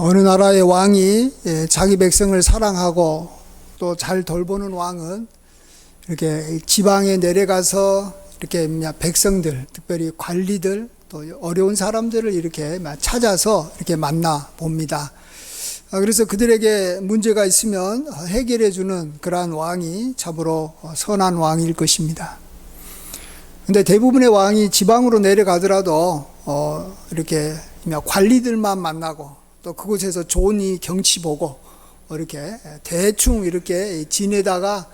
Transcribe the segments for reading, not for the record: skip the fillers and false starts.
어느 나라의 왕이 자기 백성을 사랑하고 또 잘 돌보는 왕은 이렇게 지방에 내려가서 이렇게 백성들, 특별히 관리들, 또 어려운 사람들을 이렇게 찾아서 이렇게 만나 봅니다. 그래서 그들에게 문제가 있으면 해결해 주는 그러한 왕이 참으로 선한 왕일 것입니다. 근데 대부분의 왕이 지방으로 내려가더라도 이렇게 관리들만 만나고 또 그곳에서 좋은 이 경치 보고 이렇게 대충 이렇게 지내다가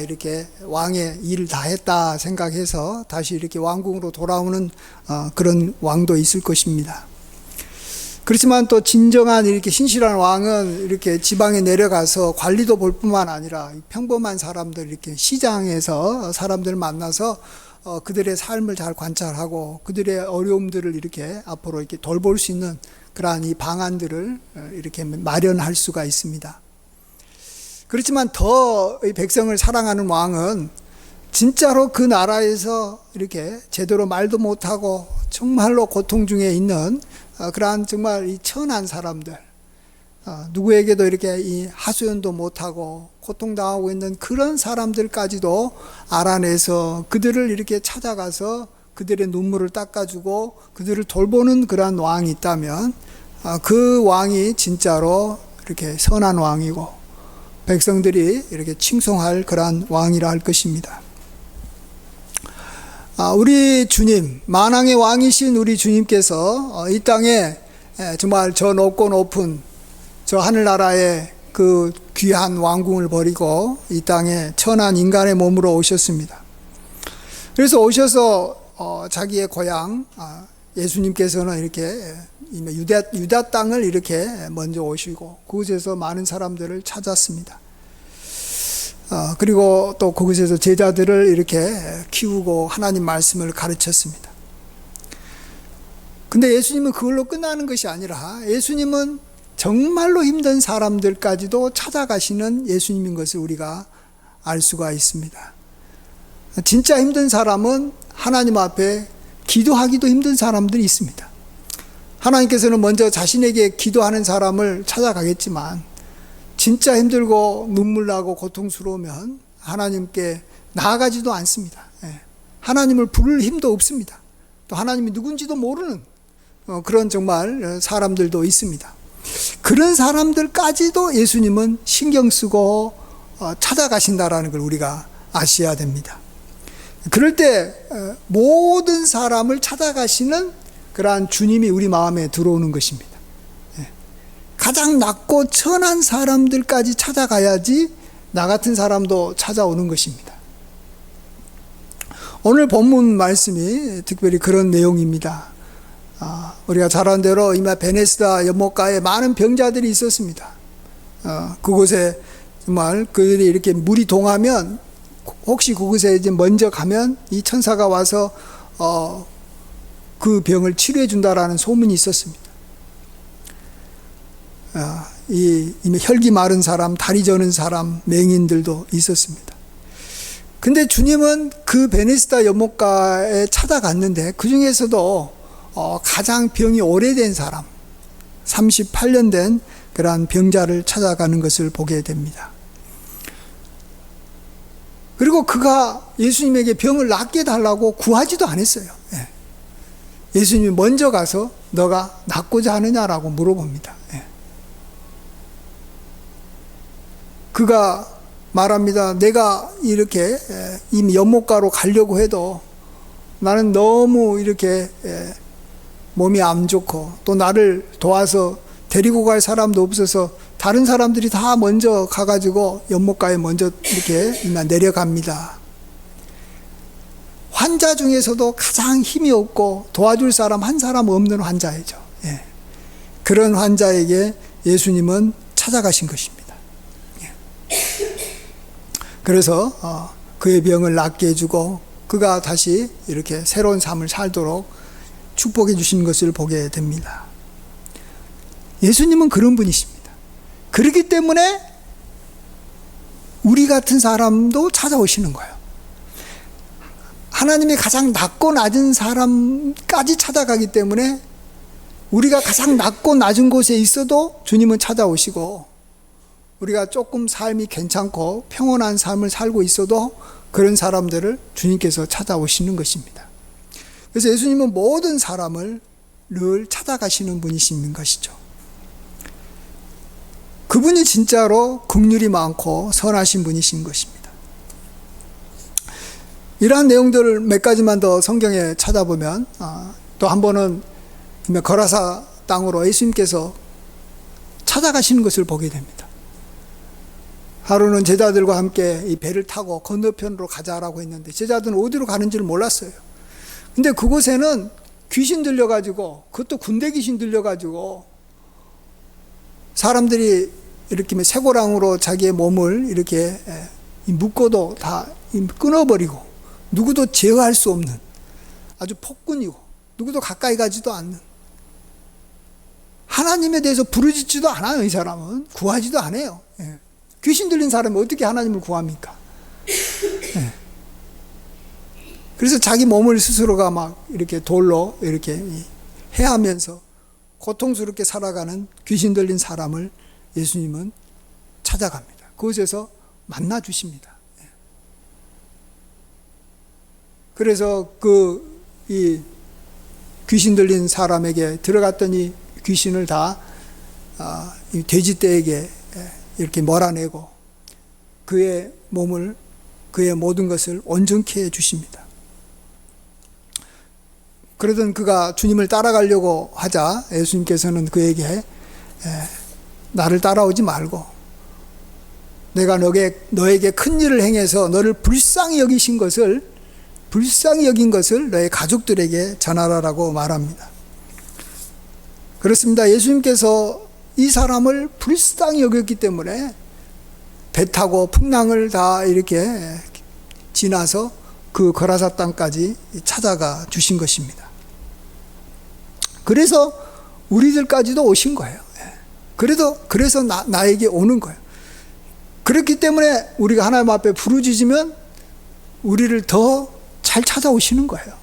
이렇게 왕의 일을 다 했다 생각해서 다시 이렇게 왕궁으로 돌아오는 그런 왕도 있을 것입니다. 그렇지만 또 진정한 이렇게 신실한 왕은 이렇게 지방에 내려가서 관리도 볼 뿐만 아니라 평범한 사람들, 이렇게 시장에서 사람들 만나서 그들의 삶을 잘 관찰하고 그들의 어려움들을 이렇게 앞으로 이렇게 돌볼 수 있는 그러한 이 방안들을 이렇게 마련할 수가 있습니다. 그렇지만 더 백성을 사랑하는 왕은 진짜로 그 나라에서 이렇게 제대로 말도 못하고 정말로 고통 중에 있는 그러한 정말 이 천한 사람들, 누구에게도 이렇게 이 하소연도 못하고 고통당하고 있는 그런 사람들까지도 알아내서 그들을 이렇게 찾아가서 그들의 눈물을 닦아주고 그들을 돌보는 그러한 왕이 있다면 그 왕이 진짜로 이렇게 선한 왕이고 백성들이 이렇게 칭송할 그러한 왕이라 할 것입니다. 우리 주님, 만왕의 왕이신 우리 주님께서 이 땅에 정말 저 높고 높은 저 하늘나라의 그 귀한 왕궁을 버리고 이 땅에 천한 인간의 몸으로 오셨습니다. 그래서 오셔서 자기의 고향 예수님께서는 이렇게 유다 땅을 이렇게 먼저 오시고 그곳에서 많은 사람들을 찾았습니다. 그리고 또 그곳에서 제자들을 이렇게 키우고 하나님 말씀을 가르쳤습니다. 근데 예수님은 그걸로 끝나는 것이 아니라 예수님은 정말로 힘든 사람들까지도 찾아가시는 예수님인 것을 우리가 알 수가 있습니다. 진짜 힘든 사람은 하나님 앞에 기도하기도 힘든 사람들이 있습니다. 하나님께서는 먼저 자신에게 기도하는 사람을 찾아가겠지만 진짜 힘들고 눈물 나고 고통스러우면 하나님께 나아가지도 않습니다. 하나님을 부를 힘도 없습니다. 또 하나님이 누군지도 모르는 그런 정말 사람들도 있습니다. 그런 사람들까지도 예수님은 신경 쓰고 찾아가신다라는 걸 우리가 아셔야 됩니다. 그럴 때 모든 사람을 찾아가시는 그러한 주님이 우리 마음에 들어오는 것입니다. 가장 낮고 천한 사람들까지 찾아가야지 나 같은 사람도 찾아오는 것입니다. 오늘 본문 말씀이 특별히 그런 내용입니다. 우리가 잘 아는 대로 이마 베네스다 연못가에 많은 병자들이 있었습니다. 그곳에 정말 그들이 이렇게 물이 동하면 혹시 그곳에 이제 먼저 가면 이 천사가 와서 그 병을 치료해 준다라는 소문이 있었습니다. 이미 혈기 마른 사람, 다리 저는 사람, 맹인들도 있었습니다. 근데 주님은 그 베네스다 연못가에 찾아갔는데 그 중에서도 가장 병이 오래된 사람, 38년 된 그러한 병자를 찾아가는 것을 보게 됩니다. 그리고 그가 예수님에게 병을 낫게 달라고 구하지도 않았어요. 예수님이 먼저 가서 너가 낫고자 하느냐라고 물어봅니다. 그가 말합니다. 내가 이렇게 이미 연못가로 가려고 해도 나는 너무 이렇게 몸이 안 좋고 또 나를 도와서 데리고 갈 사람도 없어서 다른 사람들이 다 먼저 가가지고 연못가에 먼저 이렇게 내려갑니다. 환자 중에서도 가장 힘이 없고 도와줄 사람 한 사람 없는 환자이죠. 그런 환자에게 예수님은 찾아가신 것입니다. 그래서 그의 병을 낫게 해주고 그가 다시 이렇게 새로운 삶을 살도록 축복해 주신 것을 보게 됩니다. 예수님은 그런 분이십니다. 그렇기 때문에 우리 같은 사람도 찾아오시는 거예요. 하나님의 가장 낮고 낮은 사람까지 찾아가기 때문에 우리가 가장 낮고 낮은 곳에 있어도 주님은 찾아오시고, 우리가 조금 삶이 괜찮고 평온한 삶을 살고 있어도 그런 사람들을 주님께서 찾아오시는 것입니다. 그래서 예수님은 모든 사람을 늘 찾아가시는 분이신 것이죠. 그분이 진짜로 긍휼이 많고 선하신 분이신 것입니다. 이러한 내용들을 몇 가지만 더 성경에 찾아보면, 또 한 번은 거라사 땅으로 예수님께서 찾아가시는 것을 보게 됩니다. 하루는 제자들과 함께 이 배를 타고 건너편으로 가자라고 했는데 제자들은 어디로 가는 줄 몰랐어요. 근데 그곳에는 귀신 들려가지고, 그것도 군대 귀신 들려가지고 사람들이 이렇게 쇠고랑으로 자기의 몸을 이렇게 묶어도 다 끊어버리고 누구도 제어할 수 없는 아주 폭군이고 누구도 가까이 가지도 않는, 하나님에 대해서 부르짖지도 않아요. 이 사람은 구하지도 않아요. 귀신 들린 사람이 어떻게 하나님을 구합니까? 그래서 자기 몸을 스스로가 막 이렇게 돌로 이렇게 해하면서 고통스럽게 살아가는 귀신 들린 사람을 예수님은 찾아갑니다. 그곳에서 만나 주십니다. 그래서 이 귀신 들린 사람에게 들어갔더니 귀신을 다 돼지떼에게 이렇게 몰아내고 그의 몸을, 그의 모든 것을 온전케 해 주십니다. 그러던 그가 주님을 따라가려고 하자 예수님께서는 그에게 나를 따라오지 말고 내가 너에게 큰 일을 행해서 너를 불쌍히 여긴 것을 너의 가족들에게 전하라라고 말합니다. 그렇습니다. 예수님께서 이 사람을 불쌍히 여겼기 때문에 배 타고 풍랑을 다 이렇게 지나서 그 거라사 땅까지 찾아가 주신 것입니다. 그래서 우리들까지도 오신 거예요. 그래서 나에게 오는 거예요. 그렇기 때문에 우리가 하나님 앞에 부르짖으면 우리를 더 잘 찾아오시는 거예요.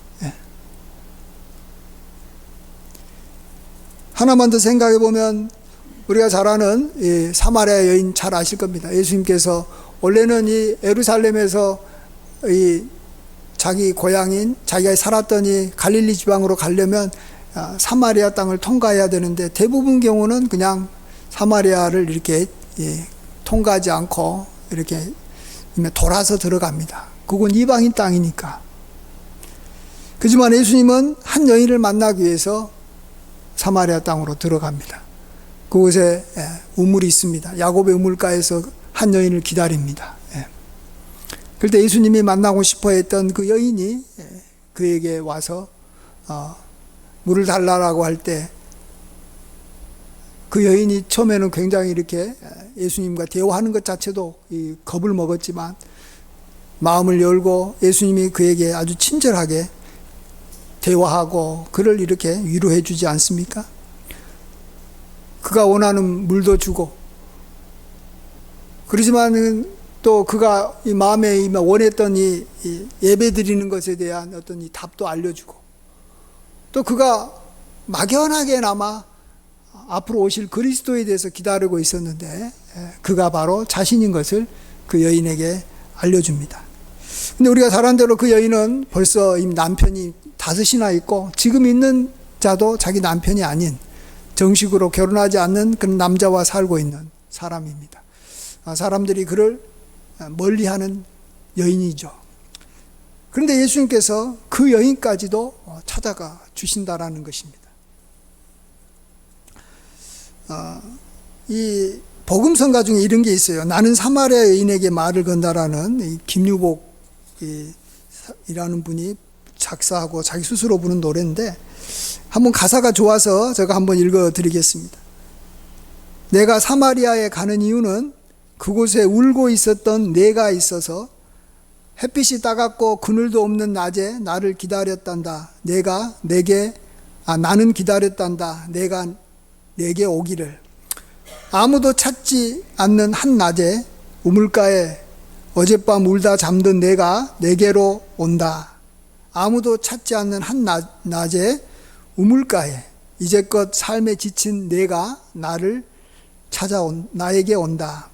하나만 더 생각해 보면 우리가 잘 아는 이 사마리아 여인 잘 아실 겁니다. 예수님께서 원래는 이 예루살렘에서 이 자기 고향인 자기가 살았던 이 갈릴리 지방으로 가려면 사마리아 땅을 통과해야 되는데 대부분 경우는 그냥 사마리아를 이렇게 통과하지 않고 이렇게 돌아서 들어갑니다. 그건 이방인 땅이니까. 그렇지만 예수님은 한 여인을 만나기 위해서 사마리아 땅으로 들어갑니다. 그곳에 우물이 있습니다. 야곱의 우물가에서 한 여인을 기다립니다. 그럴 때 예수님이 만나고 싶어 했던 그 여인이 그에게 와서 물을 달라고 할 때 그 여인이 처음에는 굉장히 이렇게 예수님과 대화하는 것 자체도 겁을 먹었지만 마음을 열고 예수님이 그에게 아주 친절하게 대화하고 그를 이렇게 위로해 주지 않습니까? 그가 원하는 물도 주고, 그렇지만 또 그가 이 마음에 원했던 이 예배 드리는 것에 대한 어떤 이 답도 알려주고, 또 그가 막연하게나마 앞으로 오실 그리스도에 대해서 기다리고 있었는데 그가 바로 자신인 것을 그 여인에게 알려줍니다. 근데 우리가 잘 아는 대로 그 여인은 벌써 이미 남편이 5이나 있고 지금 있는 자도 자기 남편이 아닌 정식으로 결혼하지 않는 그런 남자와 살고 있는 사람입니다. 사람들이 그를 멀리하는 여인이죠. 그런데 예수님께서 그 여인까지도 찾아가 주신다라는 것입니다. 이 복음성가 중에 이런 게 있어요. 나는 사마리아 여인에게 말을 건다라는 이 김유복이라는 분이 작사하고 자기 스스로 부른 노래인데 한번 가사가 좋아서 제가 한번 읽어드리겠습니다. 내가 사마리아에 가는 이유는 그곳에 울고 있었던 내가 있어서 햇빛이 따갑고 그늘도 없는 낮에 나를 기다렸단다. 나는 기다렸단다. 내가 내게 오기를. 아무도 찾지 않는 한 낮에 우물가에 어젯밤 울다 잠든 내가 내게로 온다. 아무도 찾지 않는 한 낮에 우물가에 이제껏 삶에 지친 내가 나에게 온다.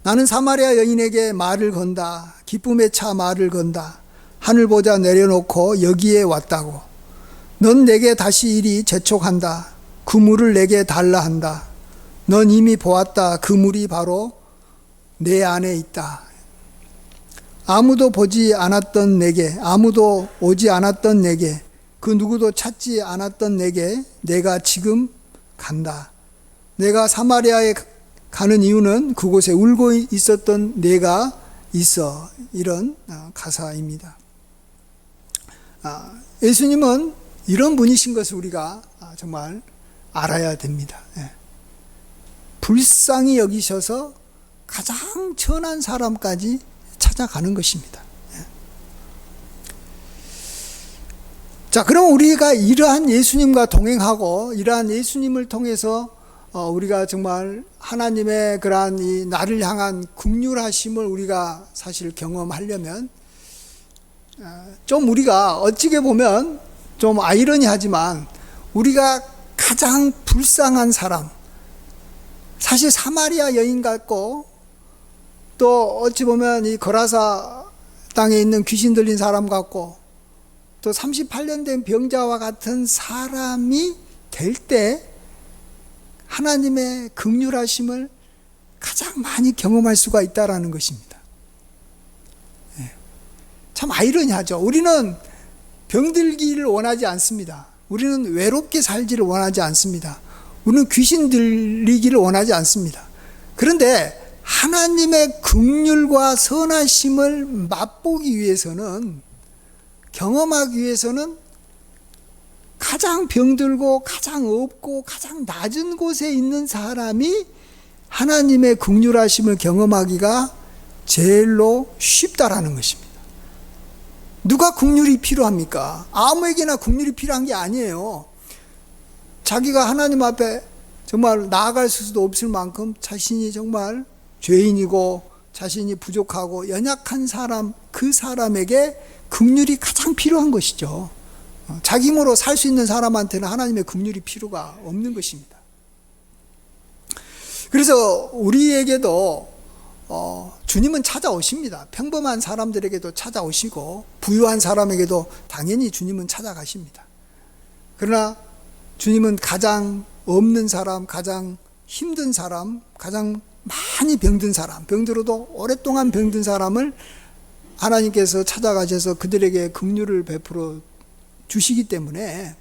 나는 사마리아 여인에게 말을 건다. 기쁨에 차 말을 건다. 하늘 보자 내려놓고 여기에 왔다고. 넌 내게 다시 이리 재촉한다. 그 물을 내게 달라 한다. 넌 이미 보았다. 그 물이 바로 내 안에 있다. 아무도 보지 않았던 내게, 아무도 오지 않았던 내게, 그 누구도 찾지 않았던 내게 내가 지금 간다. 내가 사마리아에 가는 이유는 그곳에 울고 있었던 내가 있어. 이런 가사입니다. 예수님은 이런 분이신 것을 우리가 정말 알아야 됩니다. 불쌍히 여기셔서 가장 천한 사람까지 찾아가는 것입니다. 자, 그럼 우리가 이러한 예수님과 동행하고 이러한 예수님을 통해서 우리가 정말 하나님의 그러한 이 나를 향한 긍휼하심을 우리가 사실 경험하려면 좀 우리가 어찌게 보면 좀 아이러니하지만 우리가 가장 불쌍한 사람, 사실 사마리아 여인 같고 또 어찌 보면 이 거라사 땅에 있는 귀신 들린 사람 같고 또 38년 된 병자와 같은 사람이 될 때 하나님의 긍휼하심을 가장 많이 경험할 수가 있다라는 것입니다. 참 아이러니하죠. 우리는 병들기를 원하지 않습니다. 우리는 외롭게 살기를 원하지 않습니다. 우리는 귀신 들리기를 원하지 않습니다. 그런데 하나님의 긍휼과 선하심을 맛보기 위해서는, 경험하기 위해서는 가장 병들고 가장 없고 가장 낮은 곳에 있는 사람이 하나님의 긍휼하심을 경험하기가 제일로 쉽다라는 것입니다. 누가 긍휼이 필요합니까? 아무에게나 긍휼이 필요한 게 아니에요. 자기가 하나님 앞에 정말 나아갈 수도 없을 만큼 자신이 정말 죄인이고 자신이 부족하고 연약한 사람, 그 사람에게 긍휼이 가장 필요한 것이죠. 자기 힘으로 살 수 있는 사람한테는 하나님의 긍휼이 필요가 없는 것입니다. 그래서 우리에게도 주님은 찾아오십니다. 평범한 사람들에게도 찾아오시고 부유한 사람에게도 당연히 주님은 찾아가십니다. 그러나 주님은 가장 없는 사람, 가장 힘든 사람, 가장 많이 병든 사람, 병들어도 오랫동안 병든 사람을 하나님께서 찾아가셔서 그들에게 긍휼을 베풀어 주시기 때문에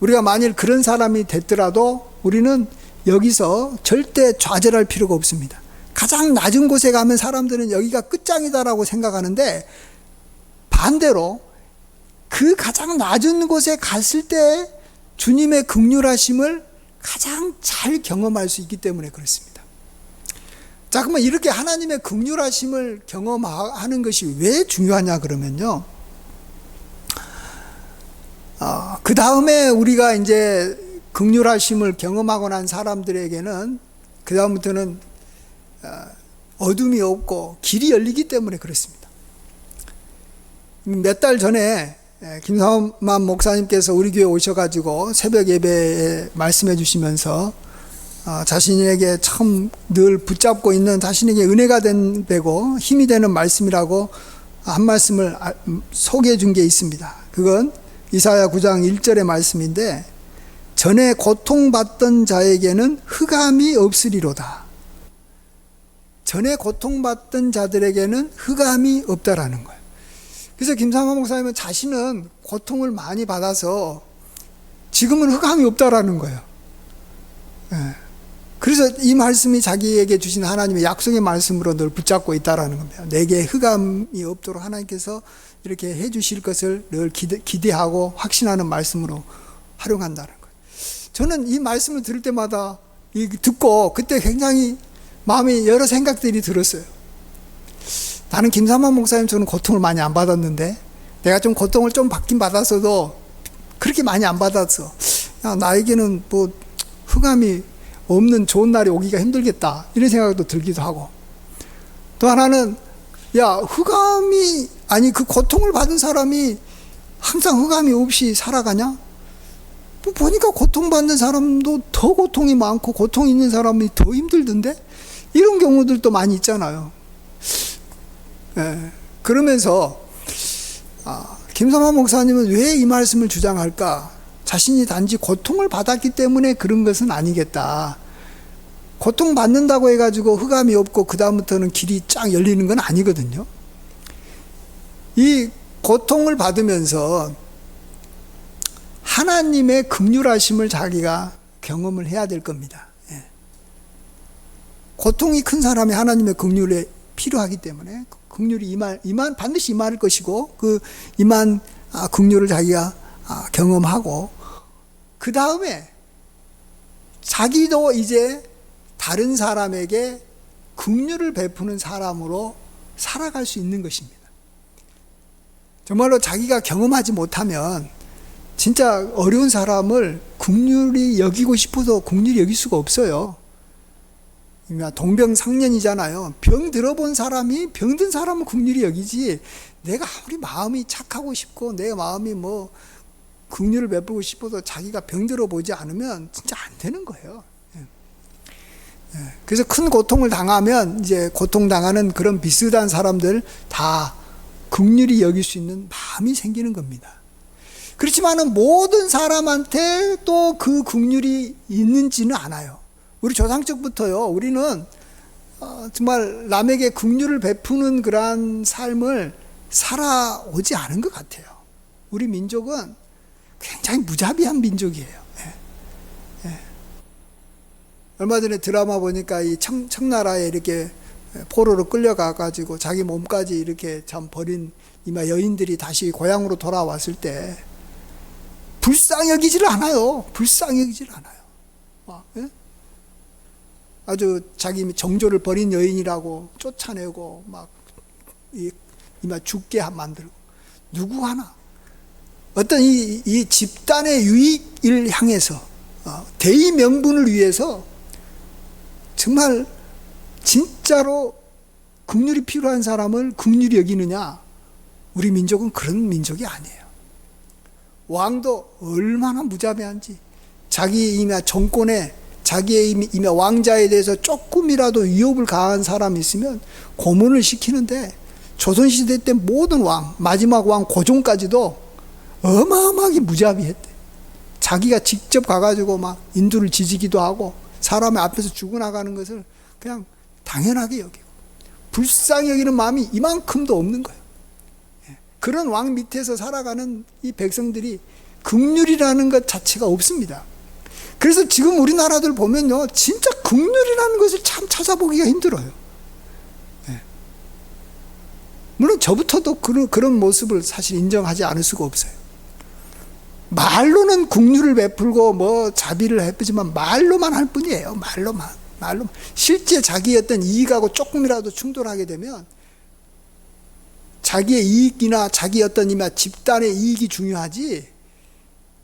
우리가 만일 그런 사람이 됐더라도 우리는 여기서 절대 좌절할 필요가 없습니다. 가장 낮은 곳에 가면 사람들은 여기가 끝장이다라고 생각하는데 반대로 그 가장 낮은 곳에 갔을 때 주님의 긍휼하심을 가장 잘 경험할 수 있기 때문에 그렇습니다. 자, 그러면 이렇게 하나님의 긍휼하심을 경험하는 것이 왜 중요하냐 그러면요, 그 다음에 우리가 이제 긍휼하심을 경험하고 난 사람들에게는 그 다음부터는 어둠이 없고 길이 열리기 때문에 그렇습니다. 몇 달 전에 김삼만 목사님께서 우리 교회 오셔가지고 새벽 예배에 말씀해 주시면서 자신에게 참 늘 붙잡고 있는, 자신에게 은혜가 되고 힘이 되는 말씀이라고 한 말씀을 소개해 준 게 있습니다. 그건 이사야 9장 1절의 말씀인데, 전에 고통받던 자에게는 흑암이 없으리로다. 전에 고통받던 자들에게는 흑암이 없다라는 거예요. 그래서 김상환 목사님은 자신은 고통을 많이 받아서 지금은 흑암이 없다라는 거예요. 그래서 이 말씀이 자기에게 주신 하나님의 약속의 말씀으로 늘 붙잡고 있다라는 겁니다. 내게 흑암이 없도록 하나님께서 이렇게 해주실 것을 늘 기대하고 확신하는 말씀으로 활용한다는 거예요. 저는 이 말씀을 들을 때마다 듣고 그때 굉장히 마음에 여러 생각들이 들었어요. 나는 김삼환 목사님처럼 고통을 많이 안 받았는데, 내가 좀 고통을 좀 받긴 받았어도 그렇게 많이 안 받았어. 야, 나에게는 뭐 흑암이 없는 좋은 날이 오기가 힘들겠다, 이런 생각도 들기도 하고, 또 하나는 야, 흑암이 아니 그 고통을 받은 사람이 항상 흑암이 없이 살아가냐? 뭐 보니까 고통받는 사람도 더 고통이 많고 고통 있는 사람이 더 힘들던데? 이런 경우들도 많이 있잖아요. 예, 그러면서 김성환 목사님은 왜 이 말씀을 주장할까? 자신이 단지 고통을 받았기 때문에 그런 것은 아니겠다. 고통받는다고 해가지고 흑암이 없고 그 다음부터는 길이 쫙 열리는 건 아니거든요. 이 고통을 받으면서 하나님의 긍휼하심을 자기가 경험을 해야 될 겁니다. 예. 고통이 큰 사람이 하나님의 긍휼에 필요하기 때문에 긍휼이 반드시 임할 것이고 그 임한 긍휼을 자기가 경험하고 그 다음에 자기도 이제 다른 사람에게 긍휼을 베푸는 사람으로 살아갈 수 있는 것입니다. 정말로 자기가 경험하지 못하면 진짜 어려운 사람을 긍휼히 여기고 싶어도 긍휼히 여길 수가 없어요. 동병상련이잖아요. 병 들어본 사람이 병든 사람은 긍휼히 여기지, 내가 아무리 마음이 착하고 싶고 내 마음이 뭐 긍휼을 베푸고 싶어도 자기가 병 들어보지 않으면 진짜 안 되는 거예요. 그래서 큰 고통을 당하면 이제 고통당하는 그런 비슷한 사람들 다 긍휼히 여길 수 있는 마음이 생기는 겁니다. 그렇지만은 모든 사람한테 또 그 긍휼이 있는지는 않아요. 우리 조상적부터요, 우리는 정말 남에게 긍휼을 베푸는 그러한 삶을 살아오지 않은 것 같아요. 우리 민족은 굉장히 무자비한 민족이에요. 예. 예. 얼마 전에 드라마 보니까 이 청나라에 이렇게 포로로 끌려가가지고 자기 몸까지 이렇게 참 버린 이마 여인들이 다시 고향으로 돌아왔을 때 불쌍히 여기지를 않아요. 불쌍히 여기지를 않아요. 예? 아주 자기 정조를 버린 여인이라고 쫓아내고 막 이마 죽게 만들고, 누구 하나 어떤 이 집단의 유익을 향해서 대의 명분을 위해서 정말 진짜로 긍휼이 필요한 사람을 긍휼히 여기느냐? 우리 민족은 그런 민족이 아니에요. 왕도 얼마나 무자비한지, 자기 이미 정권에 자기의 이미 왕자에 대해서 조금이라도 위협을 가한 사람이 있으면 고문을 시키는데, 조선시대 때 모든 왕, 마지막 왕 고종까지도 어마어마하게 무자비했대. 자기가 직접 가가지고 막 인두를 지지기도 하고 사람의 앞에서 죽어나가는 것을 그냥 당연하게 여기고 불쌍히 여기는 마음이 이만큼도 없는 거예요. 그런 왕 밑에서 살아가는 이 백성들이 긍휼이라는 것 자체가 없습니다. 그래서 지금 우리나라들 보면요, 진짜 긍휼이라는 것을 참 찾아보기가 힘들어요. 물론 저부터도 그런 모습을 사실 인정하지 않을 수가 없어요. 말로는 긍휼을 베풀고 뭐 자비를 베푸지만 말로만 할 뿐이에요. 말로만. 실제 자기의 어떤 이익하고 조금이라도 충돌하게 되면 자기의 이익이나 자기 어떤 집단의 이익이 중요하지,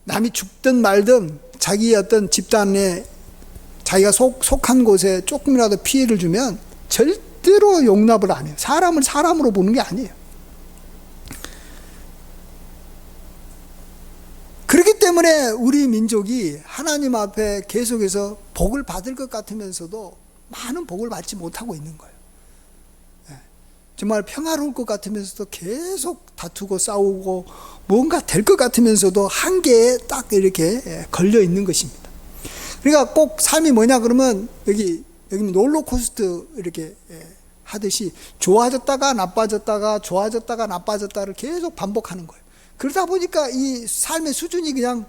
남이 죽든 말든 자기의 어떤 집단에 자기가 속한 곳에 조금이라도 피해를 주면 절대로 용납을 안 해요. 사람을 사람으로 보는 게 아니에요. 그렇기 때문에 우리 민족이 하나님 앞에 계속해서 복을 받을 것 같으면서도 많은 복을 받지 못하고 있는 거예요. 정말 평화로울 것 같으면서도 계속 다투고 싸우고 뭔가 될 것 같으면서도 한계에 딱 이렇게 걸려 있는 것입니다. 그러니까 꼭 삶이 뭐냐 그러면 여기는 롤러코스터 이렇게 하듯이 좋아졌다가 나빠졌다가 좋아졌다가 나빠졌다를 계속 반복하는 거예요. 그러다 보니까 이 삶의 수준이 그냥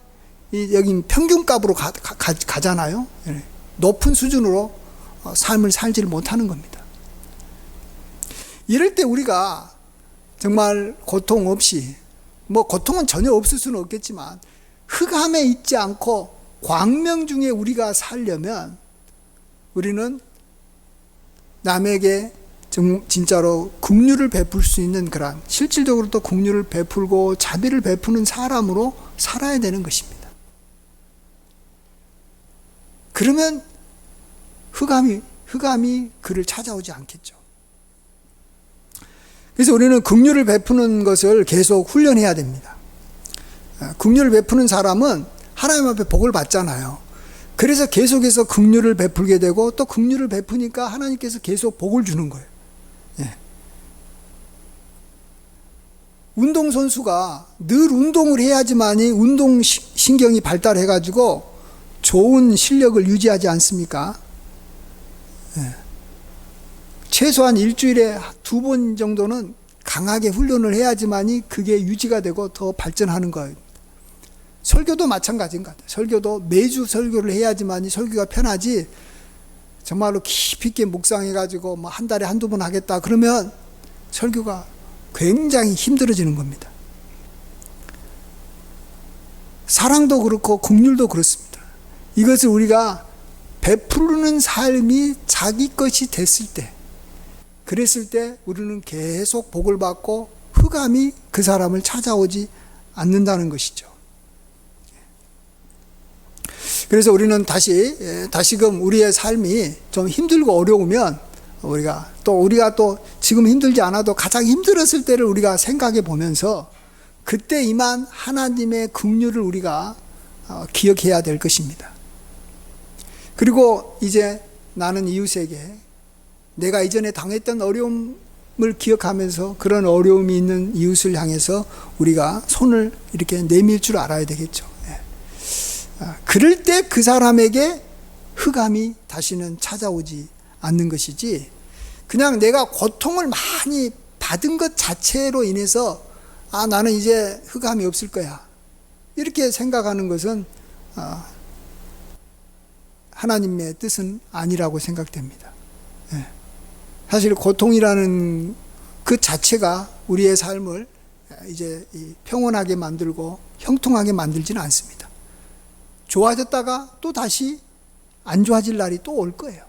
여기 평균값으로 가잖아요. 높은 수준으로 삶을 살지를 못하는 겁니다. 이럴 때 우리가 정말 고통 없이, 뭐 고통은 전혀 없을 수는 없겠지만 흑암에 있지 않고 광명 중에 우리가 살려면 우리는 남에게 진짜로 긍휼을 베풀 수 있는 그런, 실질적으로 또 긍휼을 베풀고 자비를 베푸는 사람으로 살아야 되는 것입니다. 그러면 흑암이 그를 찾아오지 않겠죠. 그래서 우리는 긍휼을 베푸는 것을 계속 훈련해야 됩니다. 긍휼을 베푸는 사람은 하나님 앞에 복을 받잖아요. 그래서 계속해서 긍휼을 베풀게 되고 또 긍휼을 베푸니까 하나님께서 계속 복을 주는 거예요. 예. 운동선수가 늘 운동을 해야지만이 운동신경이 발달해가지고 좋은 실력을 유지하지 않습니까? 예. 최소한 일주일에 2번 정도는 강하게 훈련을 해야지만이 그게 유지가 되고 더 발전하는 거예요. 설교도 마찬가지인 것 같아요. 설교도 매주 설교를 해야지만이 설교가 편하지, 정말로 깊이 있게 묵상해가지고 뭐 한 달에 한두 번 하겠다 그러면 설교가 굉장히 힘들어지는 겁니다. 사랑도 그렇고 긍휼도 그렇습니다. 이것을 우리가 베푸는 삶이 자기 것이 됐을 때, 그랬을 때 우리는 계속 복을 받고 흑암이 그 사람을 찾아오지 않는다는 것이죠. 그래서 우리는 다시금 우리의 삶이 좀 힘들고 어려우면 우리가 또 지금 힘들지 않아도 가장 힘들었을 때를 우리가 생각해 보면서 그때 임한 하나님의 긍휼을 우리가 기억해야 될 것입니다. 그리고 이제 나는 이웃에게 내가 이전에 당했던 어려움을 기억하면서 그런 어려움이 있는 이웃을 향해서 우리가 손을 이렇게 내밀 줄 알아야 되겠죠. 그럴 때 그 사람에게 흑암이 다시는 찾아오지 않는 것이지, 그냥 내가 고통을 많이 받은 것 자체로 인해서 나는 이제 흑암이 없을 거야 이렇게 생각하는 것은 하나님의 뜻은 아니라고 생각됩니다. 사실 고통이라는 그 자체가 우리의 삶을 이제 평온하게 만들고 형통하게 만들지는 않습니다. 좋아졌다가 또 다시 안 좋아질 날이 또 올 거예요.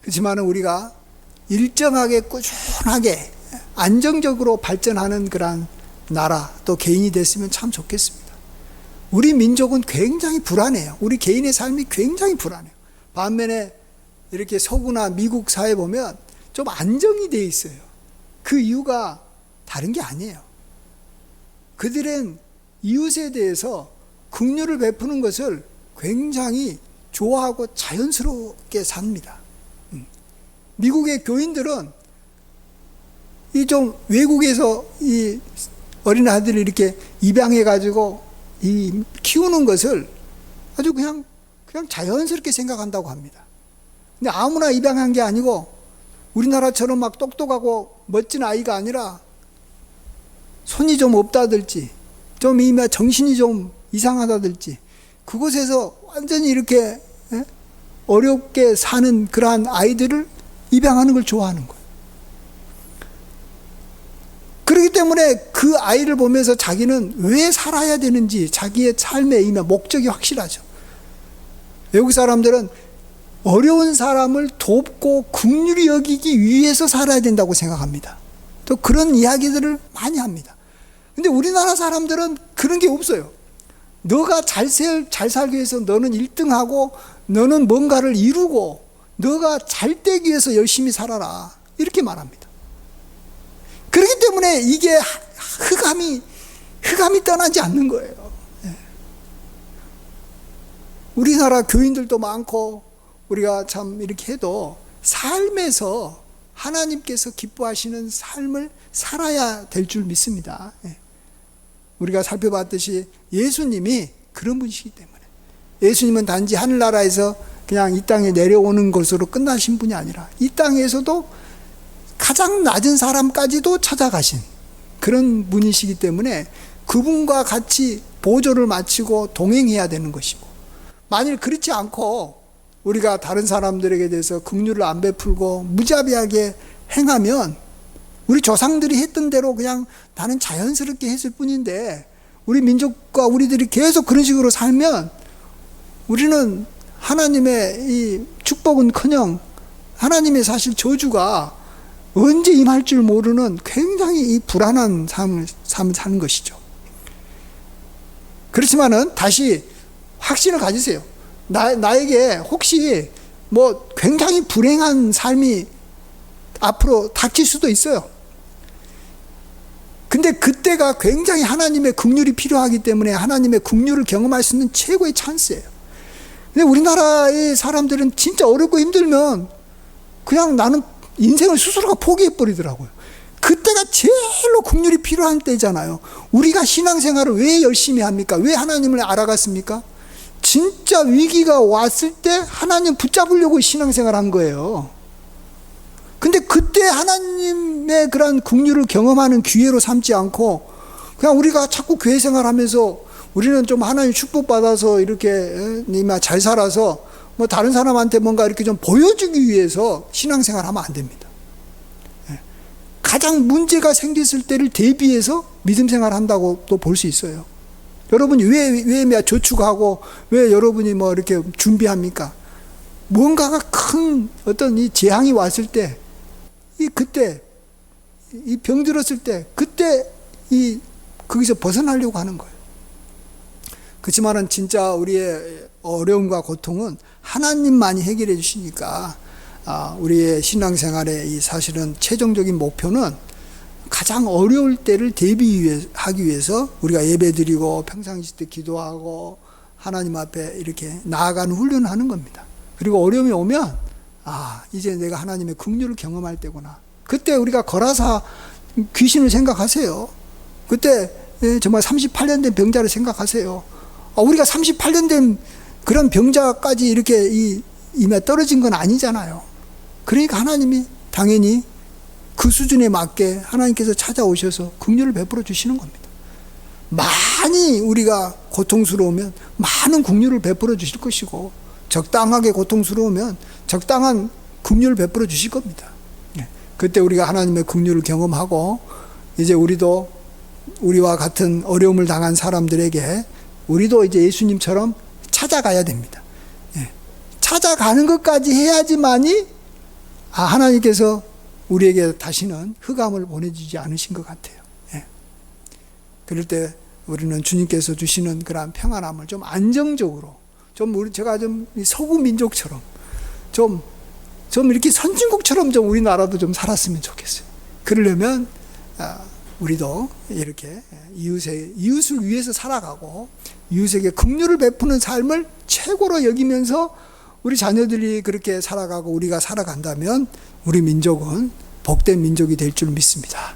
그렇지만 우리가 일정하게 꾸준하게 안정적으로 발전하는 그런 나라 또 개인이 됐으면 참 좋겠습니다. 우리 민족은 굉장히 불안해요. 우리 개인의 삶이 굉장히 불안해요. 반면에 이렇게 서구나 미국 사회 보면 좀 안정이 되어 있어요. 그 이유가 다른 게 아니에요. 그들은 이웃에 대해서 긍휼을 베푸는 것을 굉장히 좋아하고 자연스럽게 삽니다. 미국의 교인들은 이 좀 외국에서 이 어린아이들을 이렇게 입양해 가지고 이 키우는 것을 아주 그냥 자연스럽게 생각한다고 합니다. 근데 아무나 입양한 게 아니고 우리나라처럼 막 똑똑하고 멋진 아이가 아니라 손이 좀 없다든지 좀 이면 정신이 좀 이상하다든지 그곳에서 완전히 이렇게 어렵게 사는 그러한 아이들을 입양하는 걸 좋아하는 거예요. 그렇기 때문에 그 아이를 보면서 자기는 왜 살아야 되는지 자기의 삶의 의미, 목적이 확실하죠. 외국 사람들은 어려운 사람을 돕고 긍휼히 여기기 위해서 살아야 된다고 생각합니다. 또 그런 이야기들을 많이 합니다. 근데 우리나라 사람들은 그런 게 없어요. 너가 잘 살기 위해서 너는 1등하고 너는 뭔가를 이루고 너가 잘 되기 위해서 열심히 살아라 이렇게 말합니다. 그렇기 때문에 이게 흑암이 떠나지 않는 거예요. 우리나라 교인들도 많고 우리가 참 이렇게 해도 삶에서 하나님께서 기뻐하시는 삶을 살아야 될 줄 믿습니다. 우리가 살펴봤듯이 예수님이 그런 분이시기 때문에, 예수님은 단지 하늘나라에서 그냥 이 땅에 내려오는 것으로 끝나신 분이 아니라 이 땅에서도 가장 낮은 사람까지도 찾아가신 그런 분이시기 때문에 그분과 같이 보조를 마치고 동행해야 되는 것이고, 만일 그렇지 않고 우리가 다른 사람들에게 대해서 긍휼을 안 베풀고 무자비하게 행하면 우리 조상들이 했던 대로 그냥 나는 자연스럽게 했을 뿐인데, 우리 민족과 우리들이 계속 그런 식으로 살면 우리는 하나님의 이 축복은커녕 하나님의 사실 저주가 언제 임할 줄 모르는 굉장히 이 불안한 삶을 사는 것이죠. 그렇지만은 다시 확신을 가지세요. 나에게 혹시 뭐 굉장히 불행한 삶이 앞으로 닥칠 수도 있어요. 근데 그때가 굉장히 하나님의 긍휼이 필요하기 때문에 하나님의 긍휼을 경험할 수 있는 최고의 찬스예요. 근데 우리나라의 사람들은 진짜 어렵고 힘들면 그냥 나는 인생을 스스로가 포기해버리더라고요. 그때가 제일로 긍휼이 필요한 때잖아요. 우리가 신앙생활을 왜 열심히 합니까? 왜 하나님을 알아갔습니까? 진짜 위기가 왔을 때 하나님 붙잡으려고 신앙생활 한 거예요. 근데 그때 하나님의 그런 긍휼을 경험하는 기회로 삼지 않고 그냥 우리가 자꾸 교회 생활하면서 우리는 좀 하나님 축복받아서 이렇게 잘 살아서 뭐 다른 사람한테 뭔가 이렇게 좀 보여주기 위해서 신앙생활 하면 안 됩니다. 가장 문제가 생겼을 때를 대비해서 믿음 생활 한다고 또 볼 수 있어요. 여러분이 왜 저축하고 왜 여러분이 뭐 이렇게 준비합니까? 뭔가가 큰 어떤 이 재앙이 왔을 때, 그때, 이 병들었을 때, 그때 거기서 벗어나려고 하는 거예요. 그렇지만은 진짜 우리의 어려움과 고통은 하나님만이 해결해 주시니까, 우리의 신앙생활의 이 사실은 최종적인 목표는 가장 어려울 때를 대비하기 위해서 우리가 예배드리고 평상시 때 기도하고 하나님 앞에 이렇게 나아가는 훈련을 하는 겁니다. 그리고 어려움이 오면 이제 내가 하나님의 긍휼을 경험할 때구나. 그때 우리가 거라사 귀신을 생각하세요. 그때 정말 38년 된 병자를 생각하세요. 우리가 38년 된 그런 병자까지 이렇게 임에 떨어진 건 아니잖아요. 그러니까 하나님이 당연히 그 수준에 맞게 하나님께서 찾아오셔서 긍휼을 베풀어 주시는 겁니다. 많이 우리가 고통스러우면 많은 긍휼을 베풀어 주실 것이고 적당하게 고통스러우면 적당한 긍휼을 베풀어 주실 겁니다. 그때 우리가 하나님의 긍휼을 경험하고 이제 우리도 우리와 같은 어려움을 당한 사람들에게 우리도 이제 예수님처럼 찾아가야 됩니다. 찾아가는 것까지 해야지만이 하나님께서 우리에게 다시는 흑암을 보내주지 않으신 것 같아요. 그럴 때 우리는 주님께서 주시는 그러한 평안함을 좀 안정적으로 제가 좀 서구 민족처럼 좀 이렇게 선진국처럼 좀 우리나라도 좀 살았으면 좋겠어요. 그러려면 우리도 이렇게 이웃을 위해서 살아가고 이웃에게 긍휼을 베푸는 삶을 최고로 여기면서 우리 자녀들이 그렇게 살아가고 우리가 살아간다면 우리 민족은 복된 민족이 될 줄 믿습니다.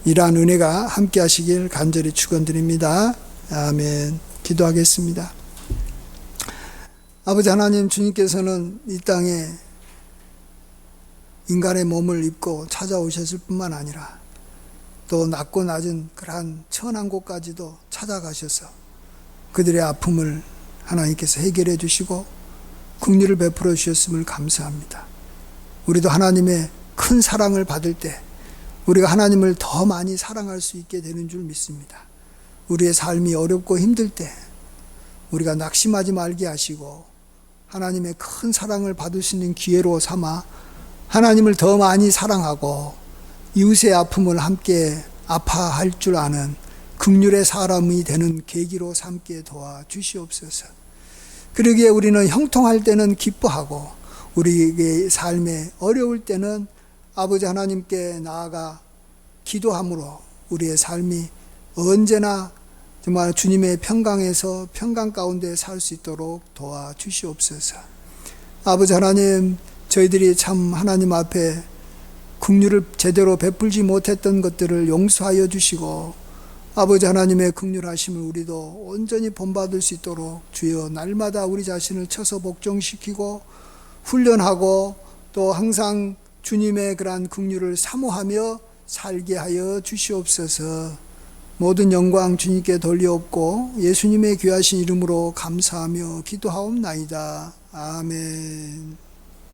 이러한 은혜가 함께 하시길 간절히 축원드립니다. 아멘. 기도하겠습니다. 아버지 하나님, 주님께서는 이 땅에 인간의 몸을 입고 찾아오셨을 뿐만 아니라 또 낮고 낮은 그러한 천한 곳까지도 찾아가셔서 그들의 아픔을 하나님께서 해결해 주시고 긍휼을 베풀어 주셨음을 감사합니다. 우리도 하나님의 큰 사랑을 받을 때 우리가 하나님을 더 많이 사랑할 수 있게 되는 줄 믿습니다. 우리의 삶이 어렵고 힘들 때 우리가 낙심하지 말게 하시고 하나님의 큰 사랑을 받을 수 있는 기회로 삼아 하나님을 더 많이 사랑하고 이웃의 아픔을 함께 아파할 줄 아는 긍휼의 사람이 되는 계기로 삼게 도와 주시옵소서. 그러기에 우리는 형통할 때는 기뻐하고 우리의 삶에 어려울 때는 아버지 하나님께 나아가 기도함으로 우리의 삶이 언제나 정말 주님의 평강에서 평강 가운데 살 수 있도록 도와 주시옵소서. 아버지 하나님, 저희들이 참 하나님 앞에 긍휼을 제대로 베풀지 못했던 것들을 용서하여 주시고 아버지 하나님의 긍휼하심을 우리도 온전히 본받을 수 있도록 주여 날마다 우리 자신을 쳐서 복종시키고 훈련하고 또 항상 주님의 그러한 긍휼을 사모하며 살게 하여 주시옵소서. 모든 영광 주님께 돌려옵고 예수님의 귀하신 이름으로 감사하며 기도하옵나이다. 아멘.